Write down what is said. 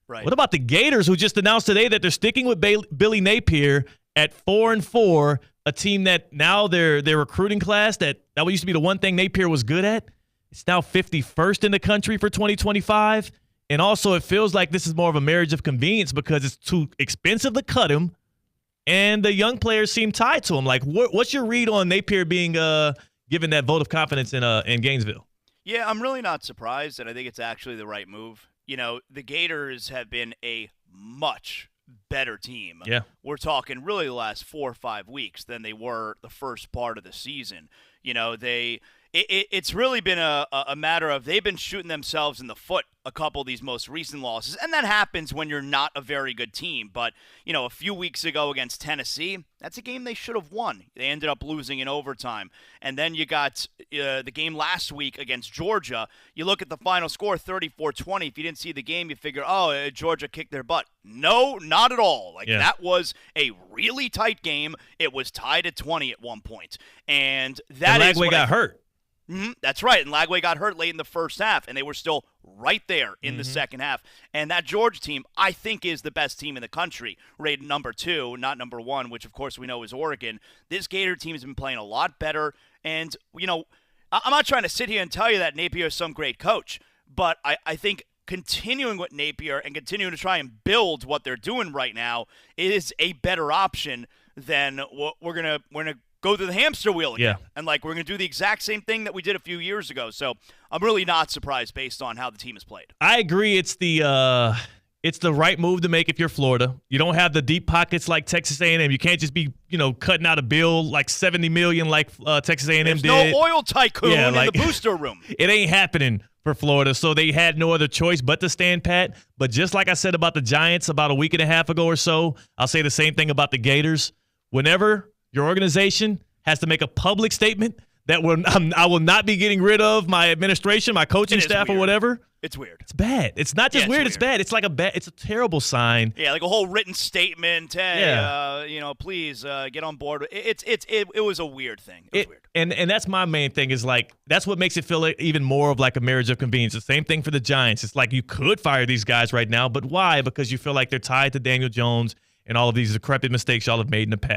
Right. What about the Gators, who just announced today that they're sticking with Billy Napier at 4-4, a team that now their recruiting class that used to be the one thing Napier was good at. It's now 51st in the country for 2025. And also it feels like this is more of a marriage of convenience because it's too expensive to cut him, and the young players seem tied to him. Like, what's your read on Napier being given that vote of confidence in Gainesville? Yeah, I'm really not surprised, and I think it's actually the right move. The Gators have been a much better team. Yeah. We're talking really the last 4 or 5 weeks than they were the first part of the season. It's really been a matter of they've been shooting themselves in the foot a couple of these most recent losses, and that happens when you're not a very good team. But, a few weeks ago against Tennessee, that's a game they should have won. They ended up losing in overtime. And then you got the game last week against Georgia. You look at the final score, 34-20. If you didn't see the game, you figure, Georgia kicked their butt. No, not at all. That was a really tight game. It was tied at 20 at one point. And Lagway got hurt. Mm-hmm, that's right. And Lagway got hurt late in the first half, and they were still right there in the second half. And that Georgia team, I think, is the best team in the country, rated number 2, not number 1, which, of course, we know is Oregon. This Gator team has been playing a lot better. And, I'm not trying to sit here and tell you that Napier is some great coach, but I think continuing with Napier and continuing to try and build what they're doing right now is a better option than what we're gonna go through the hamster wheel again. Yeah. And we're going to do the exact same thing that we did a few years ago. So I'm really not surprised based on how the team has played. I agree. It's the right move to make if you're Florida. You don't have the deep pockets like Texas A&M. You can't just be, cutting out a bill like $70 million like Texas A&M There's did. no oil tycoon in the booster room. It ain't happening for Florida, so they had no other choice but to stand pat. But just like I said about the Giants about a week and a half ago or so, I'll say the same thing about the Gators. Whenever your organization has to make a public statement that I will not be getting rid of my administration, my coaching staff, weird. or whatever. It's weird. It's bad. It's not just weird. It's bad. It's like it's a terrible sign. Yeah, like a whole written statement. Hey, please get on board. It was a weird thing. It was weird. And that's my main thing is that's what makes it feel like even more of like a marriage of convenience. The same thing for the Giants. It's like you could fire these guys right now, but why? Because you feel like they're tied to Daniel Jones and all of these decrepit mistakes y'all have made in the past.